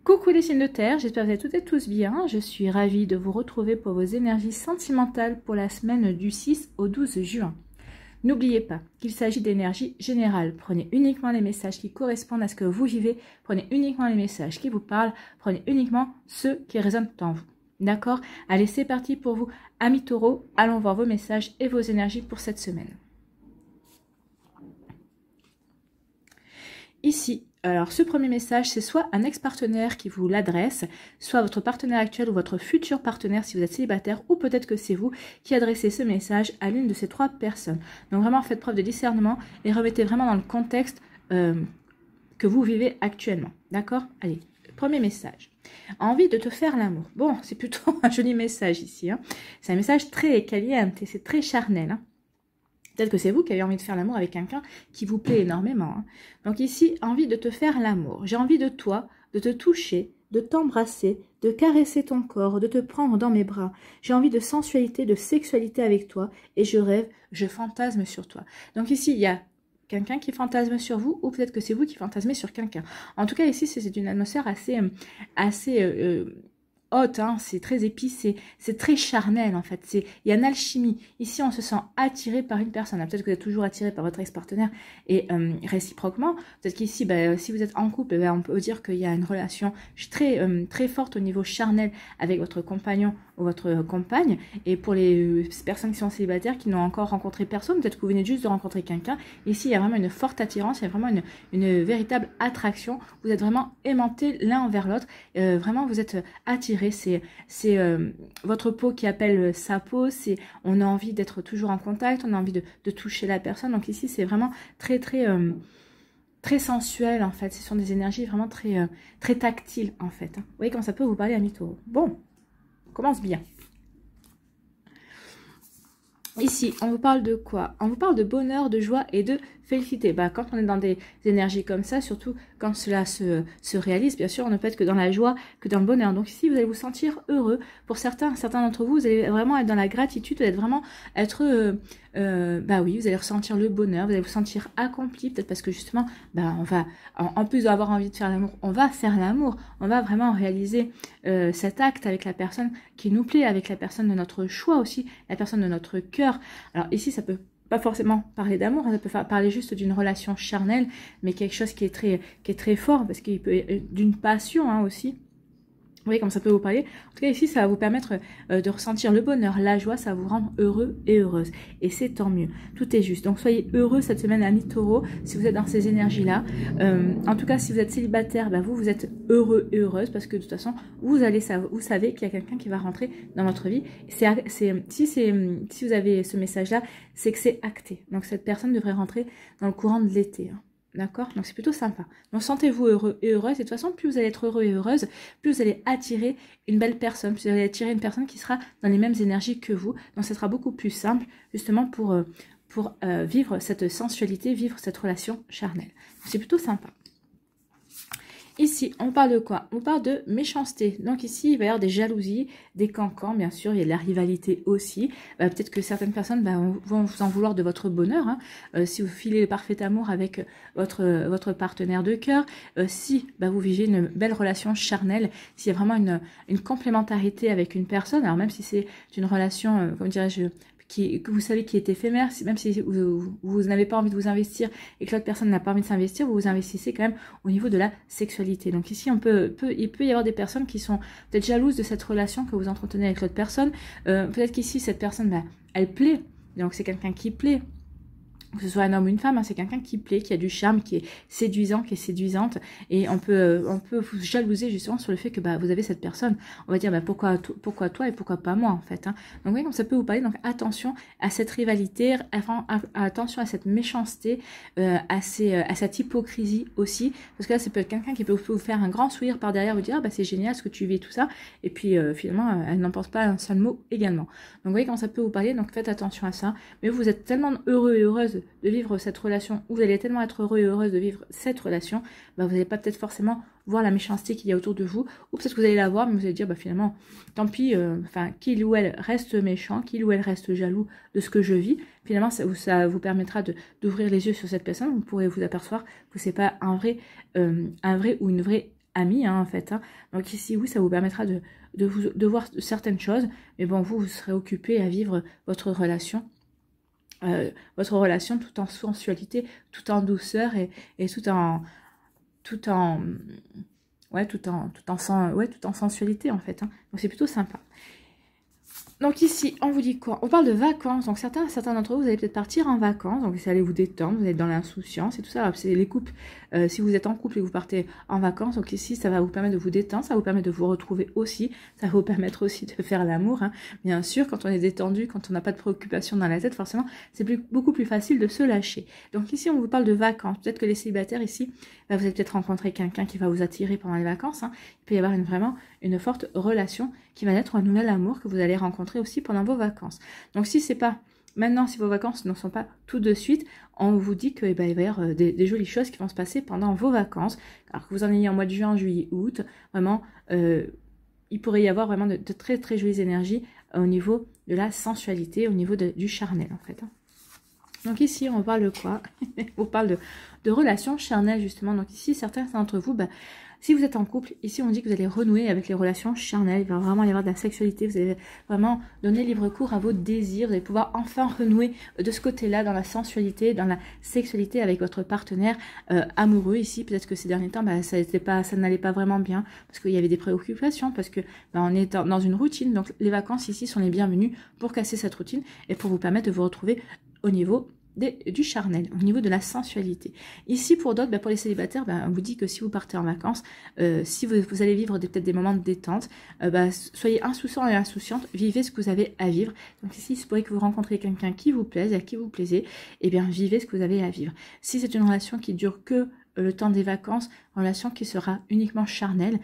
Coucou les signes de terre, j'espère que vous allez toutes et tous bien. Je suis ravie de vous retrouver pour vos énergies sentimentales pour la semaine du 6 au 12 juin. N'oubliez pas qu'il s'agit d'énergie générale. Prenez uniquement les messages qui correspondent à ce que vous vivez. Prenez uniquement les messages qui vous parlent. Prenez uniquement ceux qui résonnent en vous. D'accord? Allez, c'est parti pour vous. Amis taureaux, allons voir vos messages et vos énergies pour cette semaine. Ici, alors ce premier message, c'est soit un ex-partenaire qui vous l'adresse, soit votre partenaire actuel ou votre futur partenaire si vous êtes célibataire, ou peut-être que c'est vous qui adressez ce message à l'une de ces trois personnes. Donc vraiment, faites preuve de discernement et remettez vraiment dans le contexte que vous vivez actuellement. D'accord? Allez, premier message. Envie de te faire l'amour. Bon, c'est plutôt un joli message ici. Hein. C'est un message très caliente et c'est très charnel. Hein. Peut-être que c'est vous qui avez envie de faire l'amour avec quelqu'un qui vous plaît énormément. Hein. Donc ici, envie de te faire l'amour. J'ai envie de toi, de te toucher, de t'embrasser, de caresser ton corps, de te prendre dans mes bras. J'ai envie de sensualité, de sexualité avec toi et je rêve, je fantasme sur toi. Donc ici, il y a quelqu'un qui fantasme sur vous ou peut-être que c'est vous qui fantasmez sur quelqu'un. En tout cas, ici, c'est une atmosphère assez haute, hein, c'est très épicé, c'est très charnel en fait, il y a une alchimie. Ici, on se sent attiré par une personne. Peut-être que vous êtes toujours attiré par votre ex-partenaire et réciproquement. Peut-être qu'ici, si vous êtes en couple, on peut dire qu'il y a une relation très forte au niveau charnel avec votre compagnon ou votre compagne. Et pour les personnes qui sont célibataires, qui n'ont encore rencontré personne, peut-être que vous venez juste de rencontrer quelqu'un. Ici, il y a vraiment une forte attirance, il y a vraiment une véritable attraction. Vous êtes vraiment aimantés l'un envers l'autre. Vraiment, vous êtes attirés. C'est votre peau qui appelle sa peau. On a envie d'être toujours en contact. On a envie de toucher la personne. Donc ici, c'est vraiment très sensuel en fait. Ce sont des énergies vraiment très tactiles en fait. Vous voyez comment ça peut vous parler, amis taureaux. Bon. Commence bien. Ici, on vous parle de quoi? On vous parle de bonheur, de joie et de félicité. Quand on est dans des énergies comme ça, surtout quand cela se réalise, bien sûr, on ne peut être que dans la joie, que dans le bonheur. Donc ici, vous allez vous sentir heureux. Pour certains d'entre vous, vous allez vraiment être dans la gratitude, vous allez vraiment être... oui, vous allez ressentir le bonheur, vous allez vous sentir accompli, peut-être parce que justement, on va, en plus d'avoir envie de faire l'amour, on va faire l'amour, on va vraiment réaliser cet acte avec la personne qui nous plaît, avec la personne de notre choix aussi, la personne de notre cœur. Alors ici, ça peut pas forcément parler d'amour, ça peut parler juste d'une relation charnelle, mais quelque chose qui est très fort, parce qu'il peut d'une passion hein, aussi. Vous voyez comme ça peut vous parler. En tout cas ici, ça va vous permettre de ressentir le bonheur, la joie, ça va vous rendre heureux et heureuse. Et c'est tant mieux. Tout est juste. Donc soyez heureux cette semaine, amis taureaux, si vous êtes dans ces énergies-là. En tout cas, si vous êtes célibataire, vous êtes heureux et heureuse parce que de toute façon, vous savez qu'il y a quelqu'un qui va rentrer dans votre vie. Si vous avez ce message-là, c'est que c'est acté. Donc cette personne devrait rentrer dans le courant de l'été. Hein. D'accord? Donc c'est plutôt sympa. Donc sentez-vous heureux et heureuse. Et de toute façon, plus vous allez être heureux et heureuse, plus vous allez attirer une belle personne. Plus vous allez attirer une personne qui sera dans les mêmes énergies que vous. Donc ça sera beaucoup plus simple justement pour vivre cette sensualité, vivre cette relation charnelle. C'est plutôt sympa. Ici, on parle de quoi? On parle de méchanceté. Donc ici, il va y avoir des jalousies, des cancans, bien sûr. Il y a de la rivalité aussi. Peut-être que certaines personnes vont vous en vouloir de votre bonheur. Hein. Si vous filez le parfait amour avec votre partenaire de cœur. Si vous vivez une belle relation charnelle. S'il y a vraiment une complémentarité avec une personne. Alors même si c'est une relation, comment dirais-je, que vous savez qui est éphémère, même si vous n'avez pas envie de vous investir et que l'autre personne n'a pas envie de s'investir, vous vous investissez quand même au niveau de la sexualité. Donc ici, il peut y avoir des personnes qui sont peut-être jalouses de cette relation que vous entretenez avec l'autre personne. Peut-être qu'ici, cette personne, elle plaît. Donc c'est quelqu'un qui plaît. Que ce soit un homme ou une femme, hein, c'est quelqu'un qui plaît, qui a du charme, qui est séduisant, qui est séduisante. Et on peut vous jalouser justement sur le fait que vous avez cette personne. On va dire pourquoi toi et pourquoi pas moi en fait. Hein. Donc vous voyez comme ça peut vous parler. Donc attention à cette rivalité, attention à cette méchanceté, à cette hypocrisie aussi. Parce que là, c'est peut être quelqu'un qui peut vous faire un grand sourire par derrière, vous dire c'est génial ce que tu vis, tout ça. Et puis finalement, elle n'en pense pas un seul mot également. Donc vous voyez comment ça peut vous parler. Donc faites attention à ça. Mais vous êtes tellement heureux et heureuse de vivre cette relation, vous allez tellement être heureux et heureuse de vivre cette relation, vous n'allez pas peut-être forcément voir la méchanceté qu'il y a autour de vous, ou peut-être que vous allez la voir, mais vous allez dire, finalement, tant pis, qu'il ou elle reste méchant, qu'il ou elle reste jaloux de ce que je vis, finalement, ça vous permettra d'ouvrir les yeux sur cette personne, vous pourrez vous apercevoir que c'est pas un vrai ou une vraie amis, hein, en fait. Hein. Donc ici, oui, ça vous permettra de voir certaines choses. Mais bon, vous serez occupé à vivre votre relation tout en sensualité, tout en douceur et tout en ouais, tout en sensualité, en fait. Hein. Donc c'est plutôt sympa. Donc ici, on vous dit quoi? On parle de vacances. Donc certains d'entre vous, vous allez peut-être partir en vacances. Donc vous allez vous détendre, vous êtes dans l'insouciance et tout ça. C'est les couples. Si vous êtes en couple et que vous partez en vacances, donc ici, ça va vous permettre de vous détendre, ça va vous permettre de vous retrouver aussi. Ça va vous permettre aussi de faire l'amour. Hein. Bien sûr, quand on est détendu, quand on n'a pas de préoccupation dans la tête, forcément, c'est beaucoup plus facile de se lâcher. Donc ici, on vous parle de vacances. Peut-être que les célibataires ici, bah, vous allez peut-être rencontrer quelqu'un qui va vous attirer pendant les vacances. Hein. Il peut y avoir vraiment une forte relation qui va naître, un nouvel amour que vous allez rencontrer aussi pendant vos vacances. Donc si c'est pas maintenant, si vos vacances ne sont pas tout de suite, on vous dit qu'il va y avoir des jolies choses qui vont se passer pendant vos vacances. Alors que vous en ayez en mois de juin, juillet, août, vraiment, il pourrait y avoir vraiment de très très jolies énergies au niveau de la sensualité, au niveau du charnel en fait. Donc ici, on parle de quoi? On parle de relations charnelles justement. Donc ici, certains d'entre vous, bah, si vous êtes en couple, ici on dit que vous allez renouer avec les relations charnelles, il va vraiment y avoir de la sexualité, vous allez vraiment donner libre cours à vos désirs, vous allez pouvoir enfin renouer de ce côté-là, dans la sensualité, dans la sexualité avec votre partenaire amoureux. Ici, peut-être que ces derniers temps, bah, ça n'allait pas vraiment bien, parce qu'il y avait des préoccupations, parce que bah, on est dans une routine, donc les vacances ici sont les bienvenues pour casser cette routine et pour vous permettre de vous retrouver au niveau du charnel, au niveau de la sensualité. Ici, pour d'autres, pour les célibataires, on vous dit que si vous partez en vacances, si vous allez vivre peut-être des moments de détente, soyez insouciants et insouciantes, vivez ce que vous avez à vivre. Donc ici, il se pourrait que vous rencontrez quelqu'un qui vous plaise, à qui vous plaisez, et bien vivez ce que vous avez à vivre. Si c'est une relation qui dure que le temps des vacances, relation qui sera uniquement charnelle,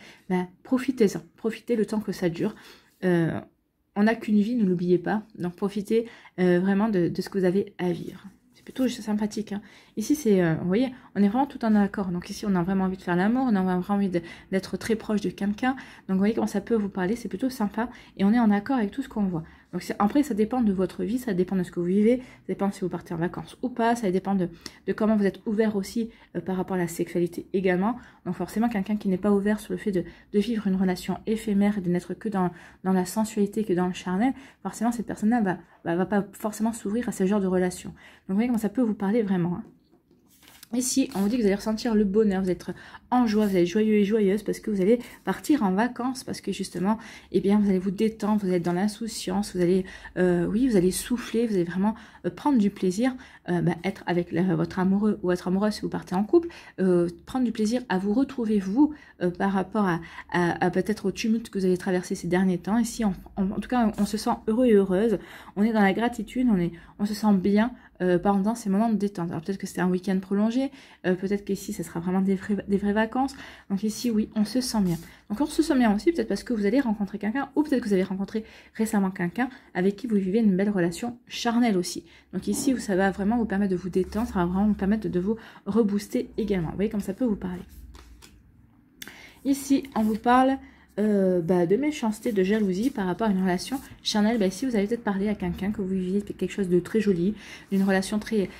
profitez-en, profitez le temps que ça dure. On n'a qu'une vie, ne l'oubliez pas, donc profitez vraiment de ce que vous avez à vivre. C'est plutôt sympathique. Hein. Ici, vous voyez, on est vraiment tout en accord. Donc ici, on a vraiment envie de faire l'amour, on a vraiment envie d'être très proche de quelqu'un. Donc vous voyez comment ça peut vous parler, c'est plutôt sympa. Et on est en accord avec tout ce qu'on voit. Donc après, ça dépend de votre vie, ça dépend de ce que vous vivez, ça dépend si vous partez en vacances ou pas, ça dépend de comment vous êtes ouvert aussi par rapport à la sexualité également. Donc forcément, quelqu'un qui n'est pas ouvert sur le fait de vivre une relation éphémère et de n'être que dans la sensualité, que dans le charnel, forcément, cette personne-là va pas forcément s'ouvrir à ce genre de relation. Donc vous voyez comment ça peut vous parler vraiment. Hein. Ici, on vous dit que vous allez ressentir le bonheur, vous allez être en joie, vous allez être joyeux et joyeuse parce que vous allez partir en vacances, parce que justement, eh bien, vous allez vous détendre, vous allez être dans l'insouciance, vous allez, vous allez souffler, vous allez vraiment prendre du plaisir, être avec votre amoureux ou votre amoureuse si vous partez en couple, prendre du plaisir à vous retrouver vous par rapport à peut-être au tumulte que vous avez traversé ces derniers temps. Ici, en tout cas, on se sent heureux et heureuse, on est dans la gratitude, on se sent bien pendant ces moments de détente. Alors peut-être que c'était un week-end prolongé, peut-être qu'ici ça sera vraiment des vraies vacances. Donc ici oui, on se sent bien. Donc on se sent bien aussi peut-être parce que vous allez rencontrer quelqu'un ou peut-être que vous avez rencontré récemment quelqu'un avec qui vous vivez une belle relation charnelle aussi. Donc ici ça va vraiment vous permettre de vous détendre, ça va vraiment vous permettre de vous rebooster également. Vous voyez comme ça peut vous parler. Ici on vous parle de méchanceté, de jalousie par rapport à une relation charnelle. Ici vous allez peut-être parler à quelqu'un que vous viviez quelque chose de très joli, d'une relation très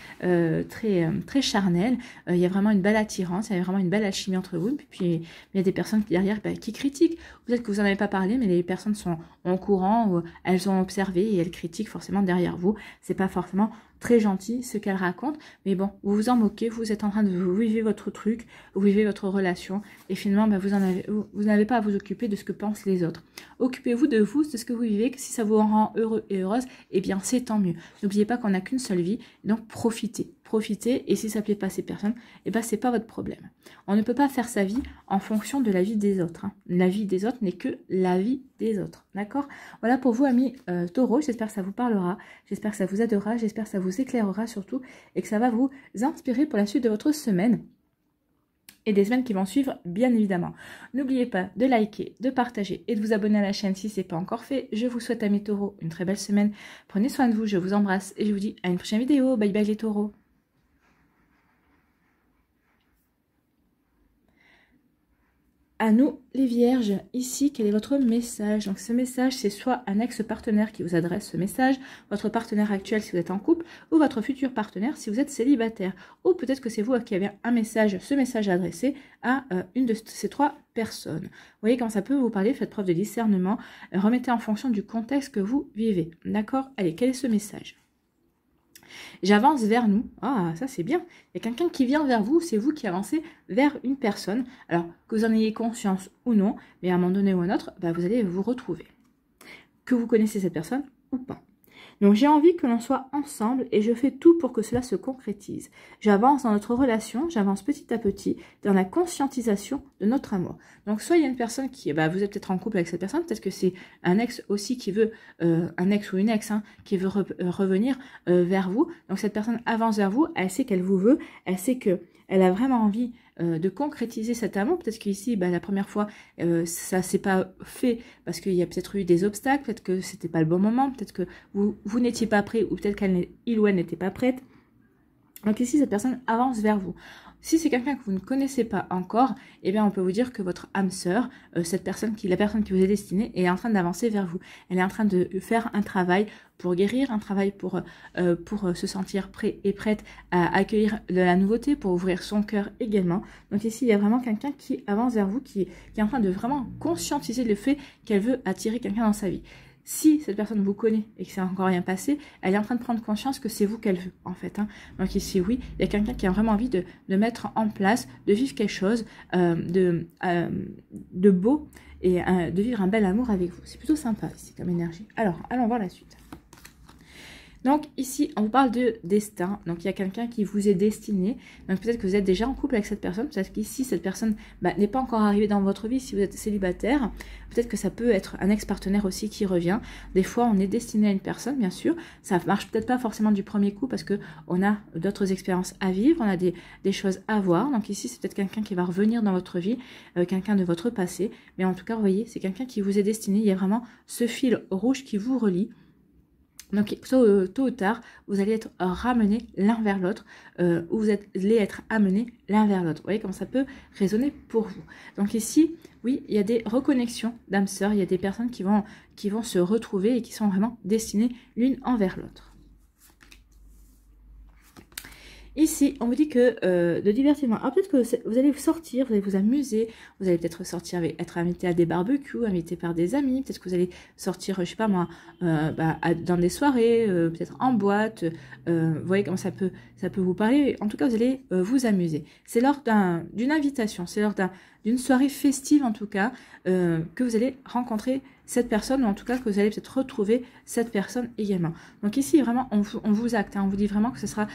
charnelle. Il y a vraiment une belle attirance, il y a vraiment une belle alchimie entre vous. Puis il y a des personnes derrière qui critiquent. Peut-être que vous n'en avez pas parlé, mais les personnes sont au courant, ou elles ont observé et elles critiquent forcément derrière vous. C'est pas forcément très gentil ce qu'elle raconte, mais bon, vous vous en moquez, vous êtes en train de vous vivre votre truc, vous vivez votre relation, et finalement, vous n'avez pas à vous occuper de ce que pensent les autres. Occupez-vous de vous, de ce que vous vivez, que si ça vous rend heureux et heureuse, eh bien c'est tant mieux. N'oubliez pas qu'on n'a qu'une seule vie, donc profitez, et si ça ne plaît pas à ces personnes, eh bien c'est pas votre problème. On ne peut pas faire sa vie en fonction de la vie des autres. Hein. La vie des autres n'est que la vie des autres, d'accord? Voilà pour vous, amis taureaux, j'espère que ça vous parlera, j'espère que ça vous aidera, j'espère que ça vous éclairera surtout, et que ça va vous inspirer pour la suite de votre semaine. Et des semaines qui vont suivre, bien évidemment. N'oubliez pas de liker, de partager et de vous abonner à la chaîne si ce n'est pas encore fait. Je vous souhaite, amis taureaux, une très belle semaine. Prenez soin de vous, je vous embrasse et je vous dis à une prochaine vidéo. Bye bye les taureaux. À nous, les vierges, ici, quel est votre message? Donc ce message, c'est soit un ex-partenaire qui vous adresse ce message, votre partenaire actuel si vous êtes en couple, ou votre futur partenaire si vous êtes célibataire. Ou peut-être que c'est vous qui avez un message, ce message adressé à une de ces trois personnes. Vous voyez comment ça peut vous parler, faites preuve de discernement, remettez en fonction du contexte que vous vivez. D'accord? Allez, quel est ce message? J'avance vers nous. Ah, ça c'est bien. Il y a quelqu'un qui vient vers vous, c'est vous qui avancez vers une personne. Alors, que vous en ayez conscience ou non, mais à un moment donné ou à un autre, bah, vous allez vous retrouver. Que vous connaissez cette personne ou pas. Donc j'ai envie que l'on soit ensemble et je fais tout pour que cela se concrétise. J'avance dans notre relation, j'avance petit à petit dans la conscientisation de notre amour. Donc soit il y a une personne qui, bah, vous êtes peut-être en couple avec cette personne, peut-être que c'est un ex aussi qui veut, un ex ou une ex, hein, qui veut revenir vers vous. Donc cette personne avance vers vous, elle sait qu'elle vous veut, elle sait qu'elle a vraiment envie de concrétiser cet amour. Peut-être qu'ici, bah, la première fois, ça s'est pas fait parce qu'il y a peut-être eu des obstacles, peut-être que c'était pas le bon moment, peut-être que vous n'étiez pas prêt ou peut-être qu'il ou elle n'était pas prête. Donc ici, cette personne avance vers vous. Si c'est quelqu'un que vous ne connaissez pas encore, eh bien, on peut vous dire que votre âme sœur, la personne qui vous est destinée, est en train d'avancer vers vous. Elle est en train de faire un travail pour guérir, un travail pour se sentir prêt et prête à accueillir de la nouveauté, pour ouvrir son cœur également. Donc ici, il y a vraiment quelqu'un qui avance vers vous, qui est en train de vraiment conscientiser le fait qu'elle veut attirer quelqu'un dans sa vie. Si cette personne vous connaît et que c'est encore rien passé, elle est en train de prendre conscience que c'est vous qu'elle veut, en fait. Hein. Donc ici, oui, il y a quelqu'un qui a vraiment envie de mettre en place, de vivre quelque chose de beau et de vivre un bel amour avec vous. C'est plutôt sympa ici comme énergie. Alors, allons voir la suite. Donc ici, on vous parle de destin. Donc il y a quelqu'un qui vous est destiné. Donc peut-être que vous êtes déjà en couple avec cette personne. Peut-être qu'ici, cette personne n'est pas encore arrivée dans votre vie si vous êtes célibataire. Peut-être que ça peut être un ex-partenaire aussi qui revient. Des fois, on est destiné à une personne, bien sûr. Ça marche peut-être pas forcément du premier coup parce qu'on a d'autres expériences à vivre. On a des choses à voir. Donc ici, c'est peut-être quelqu'un qui va revenir dans votre vie. Quelqu'un de votre passé. Mais en tout cas, vous voyez, c'est quelqu'un qui vous est destiné. Il y a vraiment ce fil rouge qui vous relie. Donc, tôt ou tard, vous allez être ramenés l'un vers l'autre, ou vous allez être amenés l'un vers l'autre. Vous voyez comment ça peut résonner pour vous. Donc ici, oui, il y a des reconnexions d'âmes sœurs, il y a des personnes qui vont se retrouver et qui sont vraiment destinées l'une envers l'autre. Ici, on vous dit que de divertissement. Alors peut-être que vous allez sortir, vous allez vous amuser, vous allez peut-être sortir, être invité à des barbecues, invité par des amis, peut-être que vous allez sortir, je sais pas moi, dans des soirées, peut-être en boîte. Vous voyez comment ça peut vous parler. En tout cas, vous allez vous amuser. C'est lors d'une invitation, c'est lors d'une soirée festive en tout cas, que vous allez rencontrer cette personne, ou en tout cas que vous allez peut-être retrouver cette personne également. Donc ici, vraiment, on vous acte, hein, on vous dit vraiment que ce sera...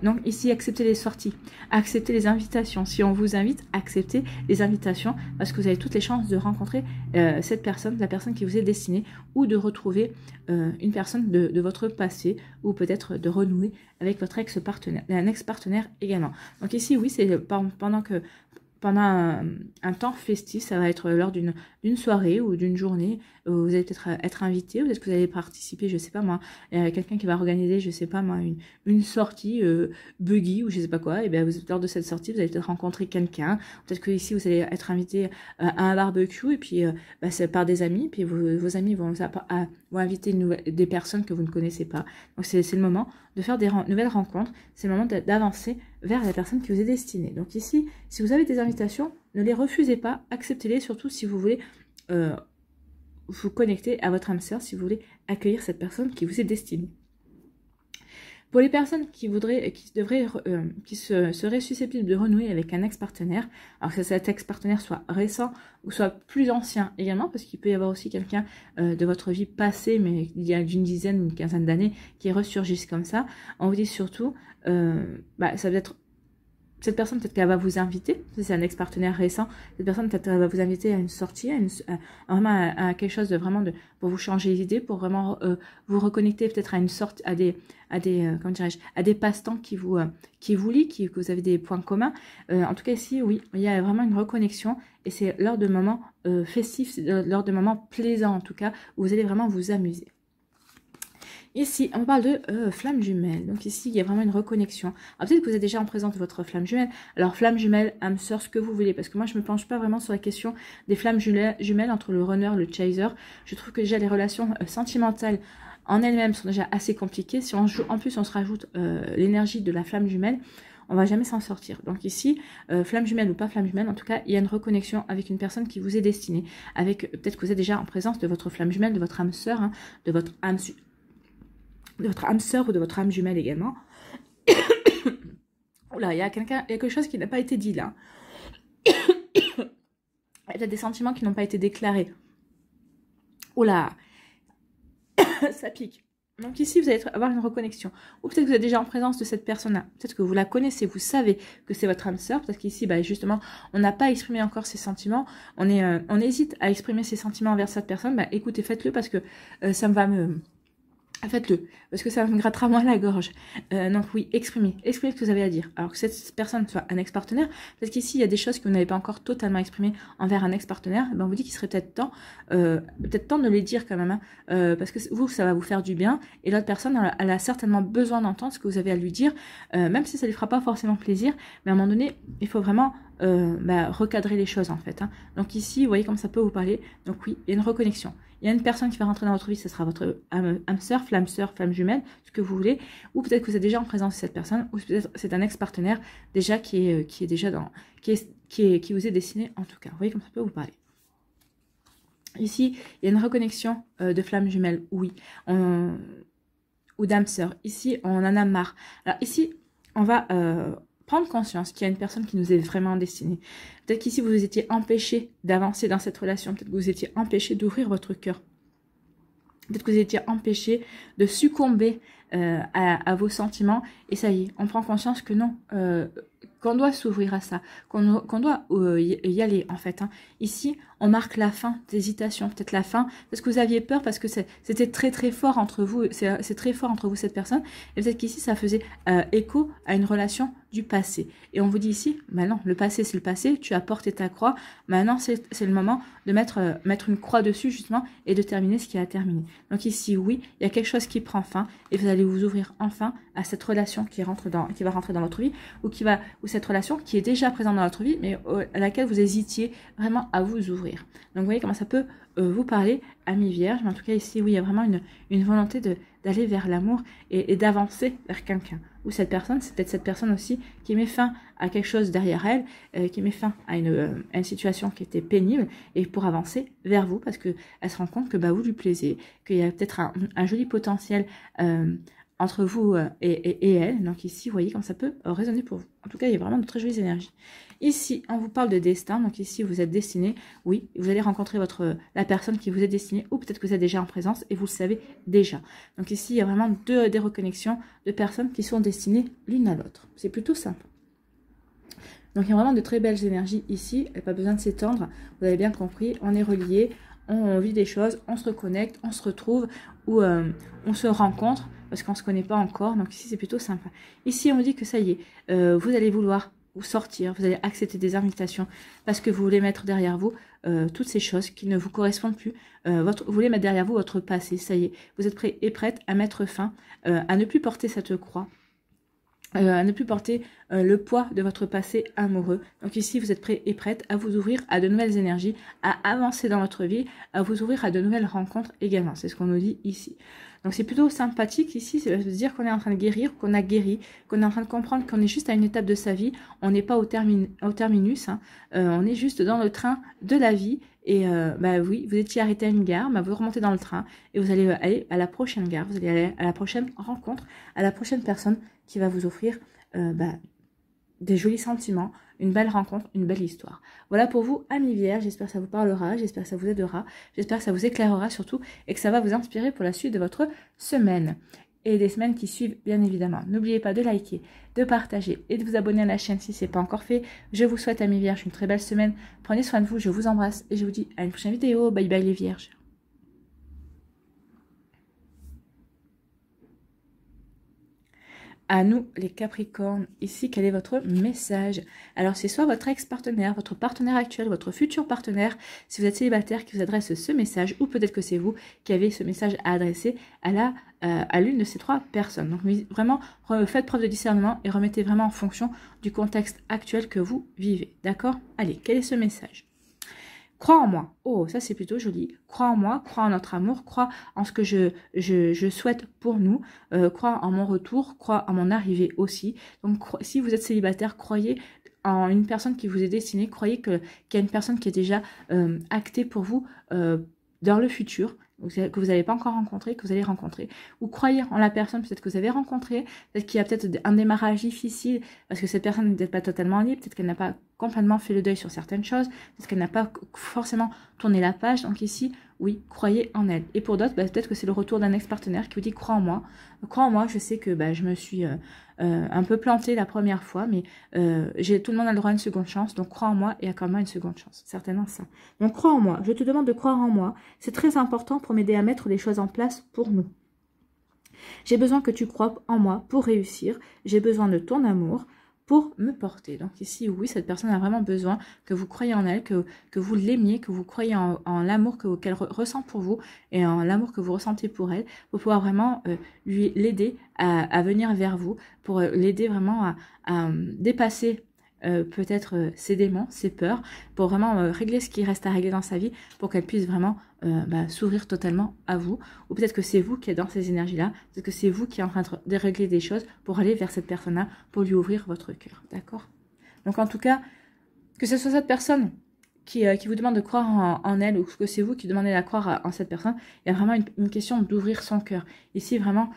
donc ici, acceptez les sorties, acceptez les invitations. Si on vous invite, acceptez les invitations, parce que vous avez toutes les chances de rencontrer cette personne, la personne qui vous est destinée, ou de retrouver une personne de votre passé, ou peut-être de renouer avec votre ex-partenaire, un ex-partenaire également. Donc ici, oui, c'est pendant un temps festif, ça va être lors d'une soirée ou d'une journée, vous allez peut-être être invité, peut-être que vous allez participer, je sais pas moi, quelqu'un qui va organiser, je sais pas moi, une sortie buggy ou je sais pas quoi, et bien lors de cette sortie, vous allez peut-être rencontrer quelqu'un, peut-être que ici vous allez être invité à un barbecue, et puis c'est par des amis, puis vos amis vont inviter des personnes que vous ne connaissez pas. Donc c'est le moment de faire des nouvelles rencontres, c'est le moment d'avancer vers la personne qui vous est destinée. Donc ici, si vous avez des invitations, ne les refusez pas, acceptez-les, surtout si vous voulez vous connecter à votre âme sœur, si vous voulez accueillir cette personne qui vous est destinée. Pour les personnes qui seraient susceptibles de renouer avec un ex-partenaire, alors que cet ex-partenaire soit récent ou soit plus ancien également, parce qu'il peut y avoir aussi quelqu'un de votre vie passée, mais il y a d'une dizaine ou une quinzaine d'années, qui ressurgissent comme ça, on vous dit surtout, ça va être cette personne, peut-être qu'elle va vous inviter, si c'est un ex-partenaire récent, cette personne, peut-être qu'elle va vous inviter à une sortie, à quelque chose de vraiment pour vous changer les idées, pour vraiment vous reconnecter peut-être à une sorte, à des passe-temps qui vous lient, que vous avez des points communs. En tout cas, ici, oui, il y a vraiment une reconnexion, et c'est lors de moments festifs, lors de moments plaisants, en tout cas, où vous allez vraiment vous amuser. Ici, on parle de flamme jumelle. Donc ici, il y a vraiment une reconnexion. Alors peut-être que vous êtes déjà en présence de votre flamme jumelle. Alors flamme jumelle, âme sœur, ce que vous voulez. Parce que moi, je ne me penche pas vraiment sur la question des flammes jumelles entre le runner et le chaser. Je trouve que déjà les relations sentimentales en elles-mêmes sont déjà assez compliquées. Si on en plus on se rajoute l'énergie de la flamme jumelle, on va jamais s'en sortir. Donc ici, flamme jumelle ou pas flamme jumelle, en tout cas, il y a une reconnexion avec une personne qui vous est destinée. Avec peut-être que vous êtes déjà en présence de votre flamme jumelle, de votre âme sœur, hein, de votre âme sœur ou de votre âme jumelle également. Oula, il y a quelque chose qui n'a pas été dit là. Il y a peut-être des sentiments qui n'ont pas été déclarés. Oula, ça pique. Donc ici, vous allez avoir une reconnexion. Ou peut-être que vous êtes déjà en présence de cette personne-là. Peut-être que vous la connaissez, vous savez que c'est votre âme sœur. Peut-être qu'ici, bah, justement, on n'a pas exprimé encore ses sentiments. On hésite à exprimer ses sentiments envers cette personne. Bah, écoutez, faites-le parce que ça va me... Faites-le, parce que ça me grattera moins la gorge. Donc oui, exprimez ce que vous avez à dire. Alors que cette personne soit un ex-partenaire, parce qu'ici, il y a des choses que vous n'avez pas encore totalement exprimées envers un ex-partenaire, ben on vous dit qu'il serait peut-être temps de les dire quand même, hein, parce que vous, ça va vous faire du bien, et l'autre personne, elle a certainement besoin d'entendre ce que vous avez à lui dire, même si ça lui fera pas forcément plaisir, mais à un moment donné, il faut vraiment... recadrer les choses en fait, hein. Donc ici, vous voyez comme ça peut vous parler. Donc oui, il y a une reconnexion. Il y a une personne qui va rentrer dans votre vie, ce sera votre âme sœur, flamme jumelle, ce que vous voulez. Ou peut-être que vous êtes déjà en présence de cette personne, ou peut-être c'est un ex-partenaire déjà qui est déjà dans, qui vous est destiné en tout cas. Vous voyez comme ça peut vous parler. Ici, il y a une reconnexion de flamme jumelle, oui, ou d'âme sœur. Ici, on en a marre. Alors ici, on va prendre conscience qu'il y a une personne qui nous est vraiment destinée. Peut-être qu'ici, vous étiez empêché d'avancer dans cette relation. Peut-être que vous étiez empêché d'ouvrir votre cœur. Peut-être que vous étiez empêché de succomber à vos sentiments. Et ça y est, on prend conscience que non, qu'on doit s'ouvrir à ça, qu'on doit y aller en fait, hein. Ici, on marque la fin d'hésitation, peut-être la fin, parce que vous aviez peur, parce que c'était très très fort entre vous, c'est très fort entre vous cette personne, et peut-être qu'ici ça faisait écho à une relation du passé. Et on vous dit ici, maintenant le passé c'est le passé, tu as porté ta croix, maintenant c'est le moment de mettre une croix dessus justement, et de terminer ce qui a terminé. Donc ici, oui, il y a quelque chose qui prend fin, et vous allez vous ouvrir enfin à cette relation qui va rentrer dans votre vie, ou cette relation qui est déjà présente dans votre vie, mais à laquelle vous hésitiez vraiment à vous ouvrir. Donc vous voyez comment ça peut vous parler, amis vierges, mais en tout cas ici, oui, il y a vraiment une volonté d'aller vers l'amour et d'avancer vers quelqu'un. Ou cette personne, c'est peut-être cette personne aussi qui met fin à quelque chose derrière elle, qui met fin à une situation qui était pénible, et pour avancer vers vous, parce qu'elle se rend compte que bah, vous lui plaisez, qu'il y a peut-être un joli potentiel entre vous et elle. Donc ici, vous voyez comme ça peut résonner pour vous. En tout cas, il y a vraiment de très jolies énergies. Ici, on vous parle de destin. Donc ici, vous êtes destiné. Oui, vous allez rencontrer la personne qui vous est destinée, ou peut-être que vous êtes déjà en présence et vous le savez déjà. Donc ici, il y a vraiment des reconnexions de personnes qui sont destinées l'une à l'autre. C'est plutôt simple. Donc il y a vraiment de très belles énergies ici. Il n'y a pas besoin de s'étendre. Vous avez bien compris, on est reliés, on vit des choses, on se reconnecte, on se retrouve, ou on se rencontre, parce qu'on ne se connaît pas encore. Donc ici, c'est plutôt sympa. Ici, on me dit que ça y est, vous allez vouloir vous sortir, vous allez accepter des invitations, parce que vous voulez mettre derrière vous toutes ces choses qui ne vous correspondent plus. Vous voulez mettre derrière vous votre passé, ça y est. Vous êtes prêt et prête à mettre fin, à ne plus porter cette croix, à ne plus porter le poids de votre passé amoureux. Donc ici, vous êtes prêt et prête à vous ouvrir à de nouvelles énergies, à avancer dans votre vie, à vous ouvrir à de nouvelles rencontres également. C'est ce qu'on nous dit ici. Donc c'est plutôt sympathique ici, ça veut dire qu'on est en train de guérir, qu'on a guéri, qu'on est en train de comprendre qu'on est juste à une étape de sa vie, on n'est pas au terminus, hein. On est juste dans le train de la vie. Et bah oui, vous étiez arrêté à une gare, bah vous remontez dans le train et vous allez aller à la prochaine gare, vous allez aller à la prochaine rencontre, à la prochaine personne qui va vous offrir des jolis sentiments, une belle rencontre, une belle histoire. Voilà pour vous, amis vierges, j'espère que ça vous parlera, j'espère que ça vous aidera, j'espère que ça vous éclairera surtout et que ça va vous inspirer pour la suite de votre semaine et des semaines qui suivent bien évidemment. N'oubliez pas de liker, de partager et de vous abonner à la chaîne si ce n'est pas encore fait. Je vous souhaite, amis vierges, une très belle semaine. Prenez soin de vous, je vous embrasse et je vous dis à une prochaine vidéo. Bye bye les vierges. À nous, les Capricornes, ici, quel est votre message? Alors, c'est soit votre ex-partenaire, votre partenaire actuel, votre futur partenaire, si vous êtes célibataire, qui vous adresse ce message, ou peut-être que c'est vous qui avez ce message à adresser à à l'une de ces 3 personnes. Donc vraiment, faites preuve de discernement et remettez vraiment en fonction du contexte actuel que vous vivez. D'accord? Allez, quel est ce message? Crois en moi. Oh, ça c'est plutôt joli. Crois en moi, crois en notre amour, crois en ce que je souhaite pour nous, crois en mon retour, crois en mon arrivée aussi. Donc si vous êtes célibataire, croyez en une personne qui vous est destinée, croyez qu'il y a une personne qui est déjà actée pour vous dans le futur, que vous n'avez pas encore rencontré, que vous allez rencontrer. Ou croyez en la personne peut-être que vous avez rencontrée, peut-être qu'il y a peut-être un démarrage difficile, parce que cette personne n'est peut-être pas totalement libre, peut-être qu'elle n'a pas complètement fait le deuil sur certaines choses, peut-être qu'elle n'a pas forcément tourné la page. Donc ici, oui, croyez en elle. Et pour d'autres, peut-être que c'est le retour d'un ex-partenaire qui vous dit crois en moi, je sais que je me suis un peu plantée la première fois, mais tout le monde a le droit à une seconde chance, donc crois en moi et accorde-moi une seconde chance, certainement ça. Donc crois en moi, je te demande de croire en moi, c'est très important pour m'aider à mettre les choses en place pour nous. J'ai besoin que tu crois en moi pour réussir, j'ai besoin de ton amour pour me porter. Donc ici, oui, cette personne a vraiment besoin que vous croyez en elle, que vous l'aimiez, que vous croyez en l'amour qu'elle ressent pour vous et en l'amour que vous ressentez pour elle, pour pouvoir vraiment l'aider à venir vers vous, pour l'aider vraiment à dépasser peut-être ses démons, ses peurs, pour vraiment régler ce qui reste à régler dans sa vie, pour qu'elle puisse vraiment s'ouvrir totalement à vous. Ou peut-être que c'est vous qui êtes dans ces énergies-là, peut-être que c'est vous qui êtes en train de régler des choses pour aller vers cette personne-là, pour lui ouvrir votre cœur, d'accord? Donc en tout cas, que ce soit cette personne qui vous demande de croire en elle, ou que c'est vous qui demandez à croire en cette personne, il y a vraiment une question d'ouvrir son cœur. Ici, vraiment,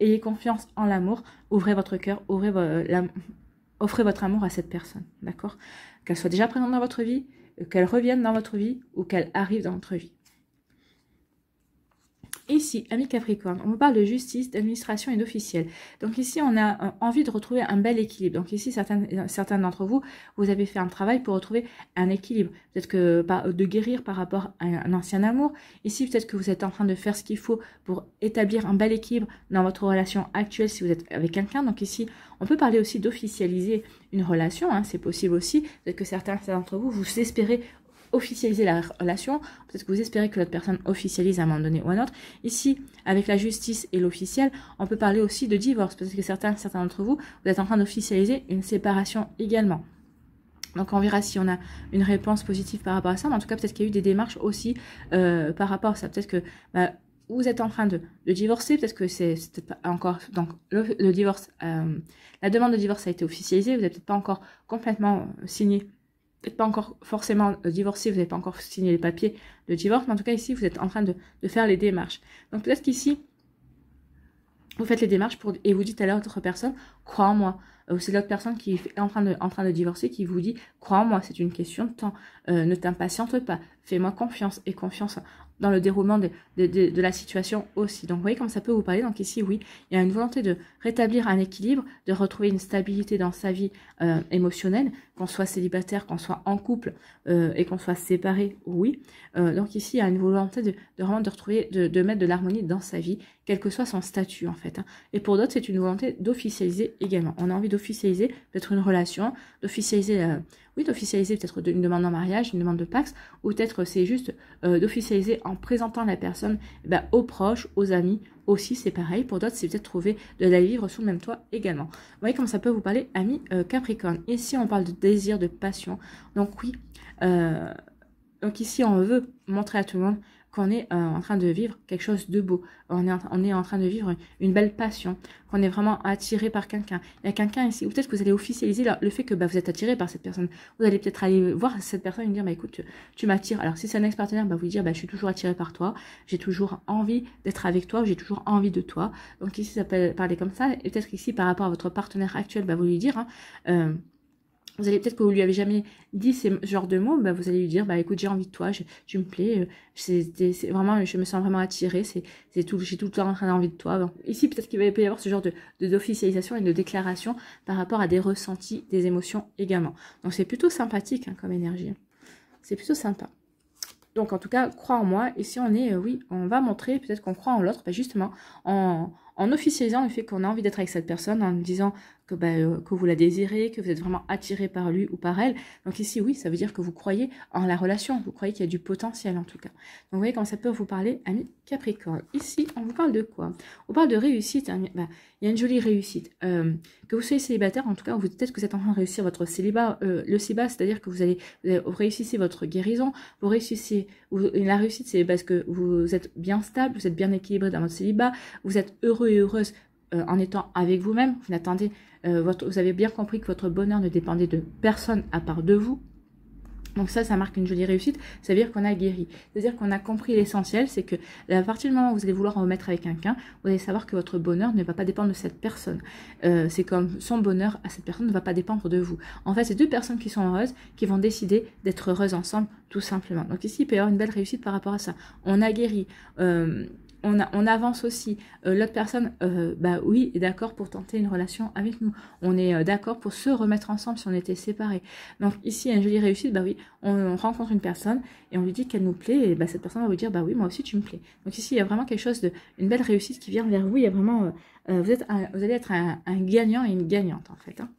ayez confiance en l'amour, ouvrez votre cœur, offrez votre amour à cette personne, d'accord? Qu'elle soit déjà présente dans votre vie, qu'elle revienne dans votre vie ou qu'elle arrive dans votre vie. Ici, amis Capricorne, on vous parle de justice, d'administration et d'officiel. Donc ici, on a envie de retrouver un bel équilibre. Donc ici, certains d'entre vous, vous avez fait un travail pour retrouver un équilibre. Peut-être que de guérir par rapport à un ancien amour. Ici, peut-être que vous êtes en train de faire ce qu'il faut pour établir un bel équilibre dans votre relation actuelle si vous êtes avec quelqu'un. Donc ici, on peut parler aussi d'officialiser une relation. Hein, c'est possible aussi. Peut-être que certains d'entre vous, vous espérez officialiser la relation, peut-être que vous espérez que l'autre personne officialise à un moment donné ou à un autre. Ici, avec la justice et l'officiel, on peut parler aussi de divorce, parce que certains d'entre vous, vous êtes en train d'officialiser une séparation également. Donc on verra si on a une réponse positive par rapport à ça, mais en tout cas peut-être qu'il y a eu des démarches aussi par rapport à ça. Peut-être que vous êtes en train de divorcer, peut-être que c'est pas encore, donc le divorce, la demande de divorce a été officialisée, vous n'avez peut-être pas encore complètement signé, peut-être pas encore forcément divorcé, vous n'avez pas encore signé les papiers de divorce, mais en tout cas ici, vous êtes en train de faire les démarches. Donc peut-être qu'ici, vous faites les démarches et vous dites à l'autre personne, crois en moi. C'est l'autre personne qui est en train de divorcer, qui vous dit, crois en moi, c'est une question de temps, ne t'impatiente pas, fais-moi confiance et confiance dans le déroulement de la situation aussi. Donc vous voyez comme ça peut vous parler. Donc ici, oui, il y a une volonté de rétablir un équilibre, de retrouver une stabilité dans sa vie émotionnelle, qu'on soit célibataire, qu'on soit en couple et qu'on soit séparé, oui. Donc ici, il y a une volonté de vraiment de retrouver, de mettre de l'harmonie dans sa vie, quel que soit son statut en fait. Hein. Et pour d'autres, c'est une volonté d'officialiser également. On a envie d'officialiser peut-être une relation, d'officialiser d'officialiser peut-être une demande en mariage, une demande de Pax, ou peut-être c'est juste d'officialiser en présentant la personne aux proches, aux amis aussi, c'est pareil. Pour d'autres, c'est peut-être trouver de la vivre sous le même toit également. Vous voyez comment ça peut vous parler, amis Capricorne. Ici, on parle de désir, de passion. Donc oui, donc ici, on veut montrer à tout le monde qu'on est en train de vivre quelque chose de beau, on est en train de vivre une belle passion, qu'on est vraiment attiré par quelqu'un. Il y a quelqu'un ici, ou peut-être que vous allez officialiser le fait que vous êtes attiré par cette personne. Vous allez peut-être aller voir cette personne et lui dire, écoute, tu m'attires. Alors si c'est un ex-partenaire, vous lui dire, je suis toujours attiré par toi, j'ai toujours envie d'être avec toi, j'ai toujours envie de toi. Donc ici, ça peut parler comme ça, et peut-être qu'ici, par rapport à votre partenaire actuel, vous lui dire, vous allez peut-être que vous lui avez jamais dit ce genre de mots, vous allez lui dire, écoute, j'ai envie de toi, tu me plais, c'est vraiment, je me sens vraiment attirée, j'ai tout le temps envie de toi. Bon, ici, peut-être qu'il peut y avoir ce genre d'officialisation et de déclaration par rapport à des ressentis, des émotions également. Donc c'est plutôt sympathique comme énergie. C'est plutôt sympa. Donc en tout cas, crois en moi. Et si on est, oui, on va montrer peut-être qu'on croit en l'autre, justement, en en officialisant le fait qu'on a envie d'être avec cette personne, en disant que vous la désirez, que vous êtes vraiment attiré par lui ou par elle. Donc ici, oui, ça veut dire que vous croyez en la relation, vous croyez qu'il y a du potentiel en tout cas. Donc vous voyez comment ça peut vous parler, amis Capricorne. Ici, on vous parle de quoi? On parle de réussite. Hein. Il y a une jolie réussite. Que vous soyez célibataire, en tout cas, peut-être que vous êtes en train de réussir votre célibat. Le célibat, c'est-à-dire que vous réussissez votre guérison, la réussite, c'est parce que vous êtes bien stable, vous êtes bien équilibré dans votre célibat, vous êtes heureux et heureuse en étant avec vous-même. Vous n'attendez vous avez bien compris que votre bonheur ne dépendait de personne à part de vous. Donc ça marque une jolie réussite. Ça veut dire qu'on a guéri. C'est-à-dire qu'on a compris l'essentiel. C'est que à partir du moment où vous allez vouloir en remettre avec quelqu'un, vous allez savoir que votre bonheur ne va pas dépendre de cette personne. C'est comme son bonheur à cette personne ne va pas dépendre de vous. En fait, c'est deux personnes qui sont heureuses qui vont décider d'être heureuses ensemble, tout simplement. Donc ici, il peut y avoir une belle réussite par rapport à ça. On a guéri. On avance aussi. L'autre personne, oui, est d'accord pour tenter une relation avec nous. On est d'accord pour se remettre ensemble si on était séparés. Donc ici, une jolie réussite, oui, on rencontre une personne et on lui dit qu'elle nous plaît et cette personne va vous dire, oui, moi aussi tu me plais. Donc ici, il y a vraiment quelque chose une belle réussite qui vient vers vous. Il y a vraiment, vous allez être un gagnant et une gagnante en fait. Hein.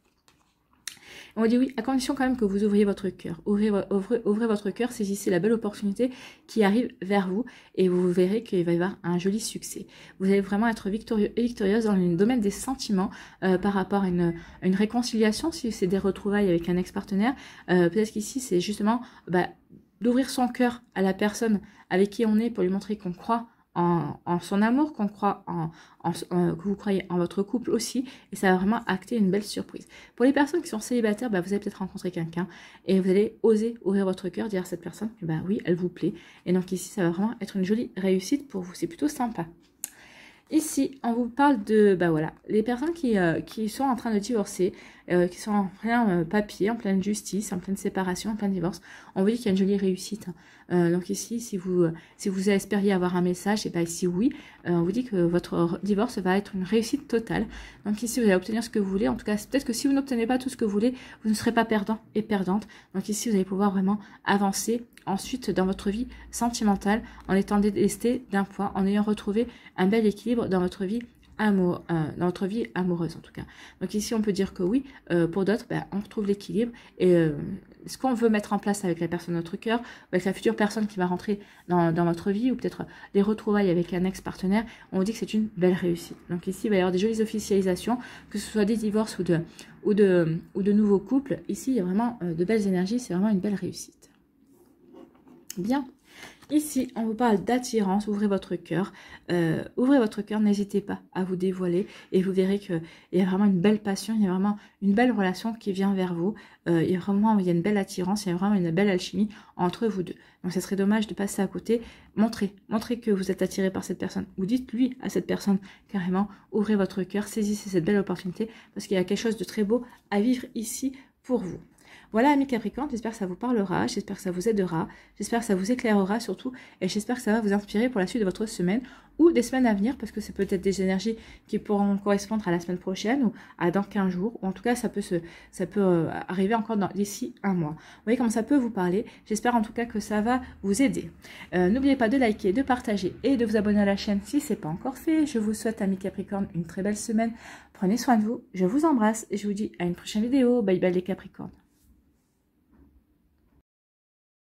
On dit oui, à condition quand même que vous ouvriez votre cœur. Ouvrez votre cœur, saisissez la belle opportunité qui arrive vers vous et vous verrez qu'il va y avoir un joli succès. Vous allez vraiment être victorieux et victorieuse dans le domaine des sentiments par rapport à une réconciliation, si c'est des retrouvailles avec un ex-partenaire. Peut-être qu'ici, c'est justement d'ouvrir son cœur à la personne avec qui on est pour lui montrer qu'on croit en son amour, qu'on croit que vous croyez en votre couple aussi, et ça va vraiment acter une belle surprise. Pour les personnes qui sont célibataires, vous allez peut-être rencontrer quelqu'un et vous allez oser ouvrir votre cœur, dire à cette personne que oui, elle vous plaît. Et donc ici, ça va vraiment être une jolie réussite pour vous. C'est plutôt sympa. Ici, on vous parle de, les personnes qui sont en train de divorcer, qui sont en plein papier, en pleine justice, en pleine séparation, en plein divorce. On vous dit qu'il y a une jolie réussite. Donc ici, si vous espériez avoir un message, et ici, oui, on vous dit que votre divorce va être une réussite totale. Donc ici, vous allez obtenir ce que vous voulez. En tout cas, peut-être que si vous n'obtenez pas tout ce que vous voulez, vous ne serez pas perdant et perdante. Donc ici, vous allez pouvoir vraiment avancer ensuite dans votre vie sentimentale en étant délesté d'un point, en ayant retrouvé un bel équilibre dans votre vie amoureuse en tout cas. Donc ici on peut dire que oui, pour d'autres on retrouve l'équilibre et ce qu'on veut mettre en place avec la personne de notre cœur, avec la future personne qui va rentrer dans votre vie ou peut-être les retrouvailles avec un ex-partenaire, on vous dit que c'est une belle réussite. Donc ici il va y avoir des jolies officialisations, que ce soit des divorces ou de nouveaux couples. Ici il y a vraiment de belles énergies, c'est vraiment une belle réussite. Bien. Ici, on vous parle d'attirance, ouvrez votre cœur, n'hésitez pas à vous dévoiler et vous verrez qu'il y a vraiment une belle passion, il y a vraiment une belle relation qui vient vers vous, il y a une belle attirance, il y a vraiment une belle alchimie entre vous deux. Donc ça serait dommage de passer à côté, montrez que vous êtes attiré par cette personne, ou dites-lui à cette personne carrément, ouvrez votre cœur, saisissez cette belle opportunité parce qu'il y a quelque chose de très beau à vivre ici pour vous. Voilà, amis Capricorne, j'espère que ça vous parlera, j'espère que ça vous aidera, j'espère que ça vous éclairera surtout, et j'espère que ça va vous inspirer pour la suite de votre semaine ou des semaines à venir, parce que c'est peut-être des énergies qui pourront correspondre à la semaine prochaine ou à dans 15 jours, ou en tout cas ça peut arriver encore d'ici un mois. Vous voyez comment ça peut vous parler, j'espère en tout cas que ça va vous aider. N'oubliez pas de liker, de partager et de vous abonner à la chaîne si ce n'est pas encore fait. Je vous souhaite, amis Capricorne, une très belle semaine, prenez soin de vous, je vous embrasse et je vous dis à une prochaine vidéo, bye bye les Capricornes.